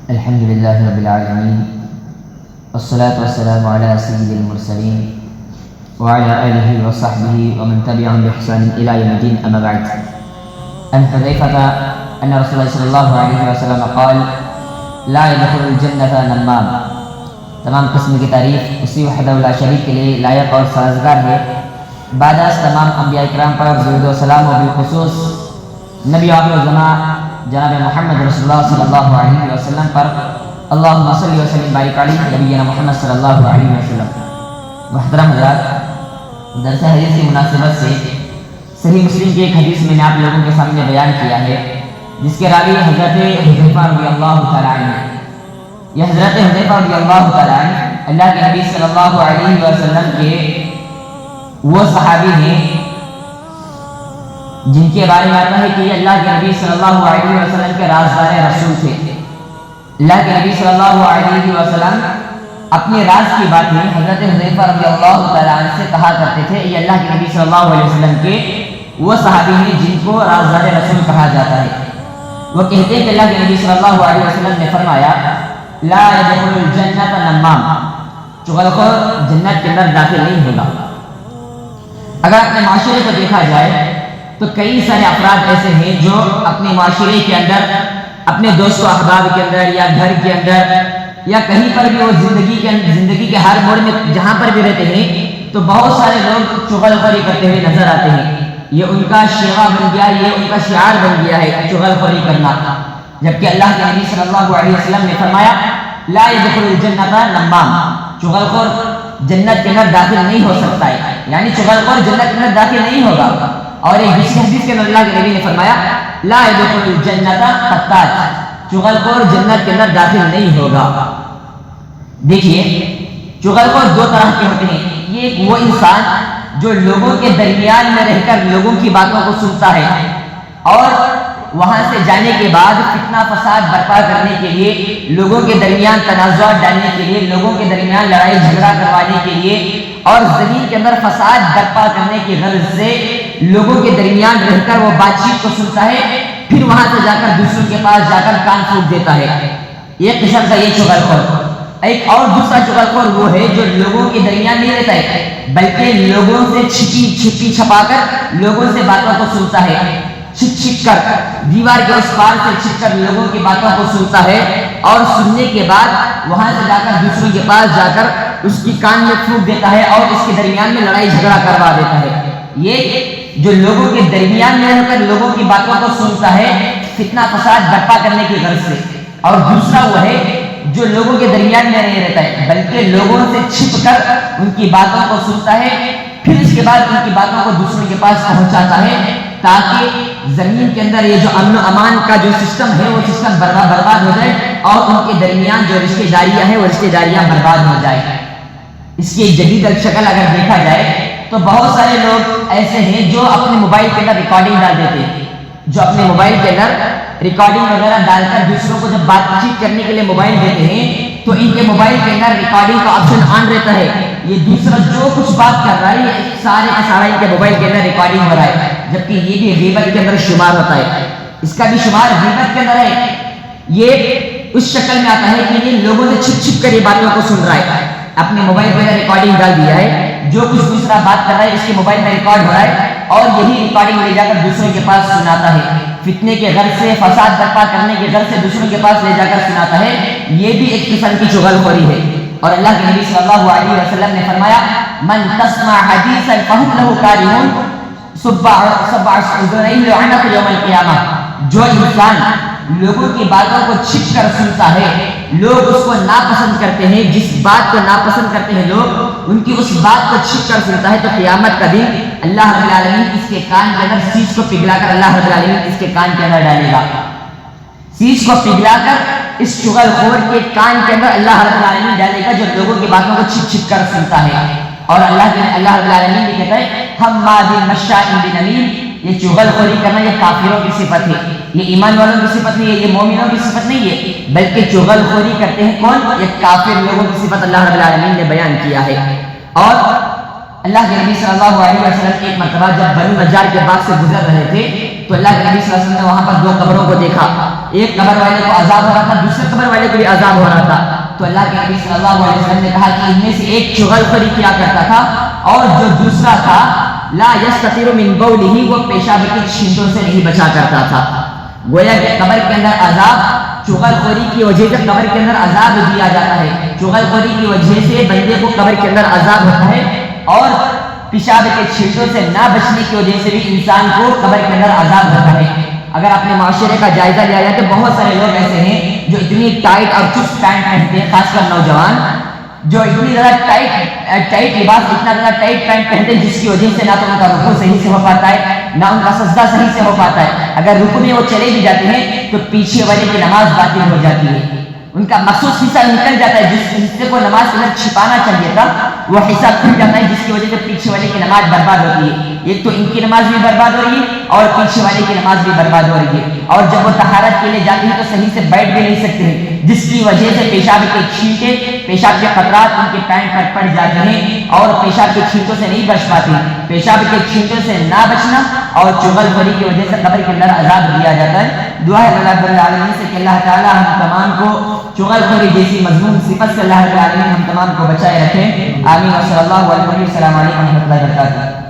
الحمد للہ رب العالمین والصلاة والسلام علی سید المرسلین وعلى آلہ وصحبہ ومن تبعهم بإحسان إلى يوم الدين أما بعد. عن حذیفة أن رسول اللہ صلی اللہ علیہ وسلم قال لا يدخل الجنة نمام. تمام قسم کی تعریف اسی وحدہ لا شریک کے لیے لائق اور سازگار ہے. بعد از تمام انبیاء کرام پر درود و سلام و بالخصوص نبی آخر الزمان جناب محمد رسول اللہ صلی اللہ علیہ وسلم پر اللہم صلی وسلم بارک علیہ نبینا محمد صلی اللہ علیہ وسلم. محترم حضرات، درس حدیث کی مناسبت سے صحیح مسلم کی ایک حدیث میں نے آپ لوگوں کے سامنے بیان کیا ہے جس کے راوی حضرت حذیفہ رضی اللہ تعالیٰ عنہ. یہ حضرت حذیفہ رضی اللہ تعالیٰ عنہ اللہ کے نبی صلی اللہ علیہ وسلم کے وہ صحابی ہیں جن کے بارے میں آتا ہے کہ یہ اللہ کے نبی صلی اللہ علیہ وسلم کے رازدار رسول تھے. اللہ کے نبی صلی اللہ علیہ وسلم اپنے راز کی باتیں حضرت حذیفہ رضی اللہ تعالیٰ عنہ سے کہا کرتے تھے. یہ اللہ کے نبی صلی اللہ علیہ وسلم کے وہ صحابی ہیں جن کو رازدار رسول کہا جاتا ہے. وہ کہتے ہیں کہ اللہ کے نبی صلی اللہ علیہ وسلم نے فرمایا لا يدخل الجنة نمام، چغلخور جنت کے اندر داخل نہیں ہوگا. اگر اپنے معاشرے کو دیکھا جائے تو کئی سارے افراد ایسے ہیں جو اپنے معاشرے کے اندر، اپنے دوست و احباب کے اندر یا گھر کے اندر یا کہیں پر بھی وہ زندگی کے ہر موڑ میں جہاں پر بھی رہتے ہیں تو بہت سارے لوگ چغل خوری کرتے ہوئے نظر آتے ہیں. یہ ان کا شیوا بن گیا، یہ ان کا شعار بن گیا ہے چغل خوری کرنا. جبکہ اللہ کے نبی صلی اللہ علیہ وسلم نے فرمایا لا يدخل الجنة نمام، چغل خور جنت کے اندر داخل نہیں ہو سکتا ہے، یعنی چغل خور جنت کے اندر داخل نہیں ہوگا. اور ایک دوسری حدیث کے اندر اللہ کے نبی نے فرمایا لا يدخل الجنة قطاع، چغل خور جنت کے اندر داخل نہیں ہوگا. دیکھیے چغل خور دو طرح کے ہوتے ہیں. یہ وہ انسان جو لوگوں کے درمیان میں رہ کر لوگوں کی باتوں کو سنتا ہے اور وہاں سے جانے کے بعد فتنہ فساد برپا کرنے کے لیے، لوگوں کے درمیان تنازعات ڈالنے کے لیے، لوگوں کے درمیان لڑائی جھگڑا کروانے کے لیے اور زمین کے اندر فساد برپا کرنے کی غرض سے لوگوں کے درمیان رہ کر وہ بات چیت کو سنتا ہے، پھر وہاں سے جا کر دوسروں کے پاس جا کر کان پھونک دیتا ہے. ایک قسم کا یہ چغل خور. ایک اور دوسرا چغل خور وہ ہے جو لوگوں کے درمیان نہیں رہتا ہے بلکہ لوگوں سے چھپی چھپا کر لوگوں سے باتوں کو سنتا ہے، چھپ کر دیوار کے اس پار سے چھپ کر لوگوں کی باتوں کو سنتا ہے اور سننے کے بعد وہاں سے جا کر دوسروں کے پاس جا کر اس کی کان میں پھونک دیتا ہے اور اس کے درمیان میں لڑائی جھگڑا کروا دیتا ہے. یہ جو لوگوں کے درمیان میں رہ کر لوگوں کی باتوں کو سنتا ہے فتنہ فساد برپا کرنے کی غرض سے، اور دوسرا وہ ہے جو لوگوں کے درمیان میں نہیں رہتا ہے بلکہ لوگوں سے چھپ کر ان کی باتوں کو سنتا ہے، پھر اس کے بعد ان کی باتوں کو دوسروں کے پاس پہنچاتا ہے تاکہ زمین کے اندر یہ جو امن و امان کا جو سسٹم ہے وہ سسٹم برباد ہو جائے اور ان کے درمیان جو رشتہ داریاں ہیں وہ رشتہ داریاں برباد ہو جائے. اس کی ایک جدید شکل اگر دیکھا جائے تو بہت سارے لوگ ایسے ہیں جو اپنے موبائل کے اندر ریکارڈنگ ڈال دیتے ہیں، جو اپنے موبائل کے اندر ریکارڈنگ وغیرہ ڈال کر دوسروں کو جب بات چیت کرنے کے لیے موبائل دیتے ہیں تو ان کے موبائل کے اندر ریکارڈنگ کا آپشن آن رہتا ہے. یہ دوسرا جو کچھ بات کر رہا ہے یہ سارے کا سارا ان کے موبائل کے اندر ریکارڈنگ ہو رہا ہے، جبکہ یہ بھی غیبت کے اندر شمار ہوتا ہے. اس کا بھی شمار غیبت کے اندر ہے. یہ اس شکل میں آتا ہے کہ یہ لوگوں سے چھپ کر یہ باتوں کو سن رہا ہے، اپنے موبائل کے اندر ریکارڈنگ ڈال دیا ہے، جو کچھ دوسرا بات کر رہا ہے اس کے موبائل میں ریکارڈ ہو رہا ہے اور یہی ریکارڈنگ لے جا کر دوسروں کے پاس سناتا ہے، فتنے کے غرض سے، فساد برپا کرنے کے غرض سے دوسروں کے پاس لے جا کر سناتا ہے. یہ بھی ایک قسم کی چغل خوری ہے. اور اللہ کے نبی صلی اللہ علیہ وسلم نے فرمایا من تسمع حدیثا فهم له کارہون سبع اذنیہ لعنت یوم القیامہ. جو انسان لوگوں کی باتوں کو چھپ کر سنتا ہے، لوگ اس کو ناپسند کرتے ہیں، جس بات کو ناپسند کرتے ہیں لوگ ان کی اس بات کو چھپ کر سنتا ہے، تو قیامت کا دن اللہ رب العالمین اس کے کان کے اندر سیس کو پگھلا کر اللہ رب العالمین اس کے کان کے اندر ڈالے گا. سیس کو پگھلا کر اس چغل خور کے کان کے اندر اللہ رب العالمین ڈالے گا جو لوگوں کی باتوں کو چھپ کر سنتا ہے. اور اللہ رب العالمین بھی کہتا ہے حماد مشاء بنمیم. یہ چغل خوری کرنا یہ کافروں کی صفت ہے، یہ ایمان والوں کی صفت نہیں ہے، یہ مومنوں کی صفت نہیں ہے، بلکہ چغل خوری کرتے ہیں کون؟ یہ کافر لوگوں کی صفت اللہ رب العالمین نے بیان کیا ہے. اور اللہ کے نبی صلی اللہ علیہ وسلم ایک مرتبہ جب بنو نجار کے باغ سے گزر رہے تھے تو اللہ کے نبی صلی اللہ علیہ وسلم نے وہاں پر دو قبروں کو دیکھا. ایک قبر والے کو عذاب ہو رہا تھا، دوسرے قبر والے کو بھی عذاب ہو رہا تھا، تو اللہ کے نبی صلی اللہ علیہ وسلم نے کہا کہ ان میں سے ایک چغل خوری کیا کرتا تھا اور جو دوسرا تھا لا یستتر من بولہ، وہ پیشاب کی چھینٹوں سے نہیں بچا کرتا تھا۔ گویا کہ قبر کے اندر عذاب چغل خوری کی وجہ سے قبر کے اندر عذاب دیا جاتا ہے، چغل خوری کی وجہ سے بندے کو قبر کے اندر عذاب ہوتا ہے، اور پیشاب کے چھینٹوں سے نہ بچنے کی وجہ سے بھی انسان کو قبر کے اندر عذاب ہوتا ہے۔ اگر اپنے معاشرے کا جائزہ لیا جائے تو بہت سارے لوگ ایسے ہیں جو اتنی ٹائٹ اور چست پینٹ پہنتے ہیں، خاص کر نوجوان جو اتنی زیادہ ٹائٹ لباس، اتنا زیادہ ٹائٹ پینٹ پہنتے ہیں جس کی وجہ سے نہ تو ان کا رکوع صحیح سے ہو پاتا ہے نہ ان کا سجدہ صحیح سے ہو پاتا ہے۔ اگر رکوع میں وہ چلے بھی جاتے ہیں تو پیچھے والے کی نماز باطل ہو جاتی ہے، ان کا مخصوص حصہ نکل جاتا ہے، جس حصے کو نماز کے اندر چھپانا چاہیے تھا وہ حصہ کھل جاتا ہے، جس کی وجہ سے پیچھے والے کی نماز برباد ہوتی ہے۔ ایک تو ان کی نماز بھی برباد ہو رہی ہے اور پیچھے والے کی نماز بھی برباد ہو رہی ہے، اور جب وہ طہارت کے لیے جاتے ہیں تو صحیح سے بیٹھ بھی نہیں سکتے ہیں، جس کی وجہ سے پیشاب کے چھینٹے، پیشاب کے قطرات ان کے پینٹ پر پڑ جاتے ہیں اور پیشاب کے چھینٹوں سے نہیں بچ پاتے۔ پیشاب کے چھینٹوں سے نہ بچنا اور چغل خوری کی وجہ سے قبر کے اندر عذاب دیا جاتا ہے۔ دعا ہے اللہ رب العالمین سے کہ اللہ تعالی ہم تمام کو چغل خوری جیسی مذموم صفت سے اللہ رب العالمین ہم تمام کو بچائے رکھے، آمین۔ و صلی اللہ علیہ وسلم۔ السلام علیکم و رحمۃ اللہ وبرکاتہ۔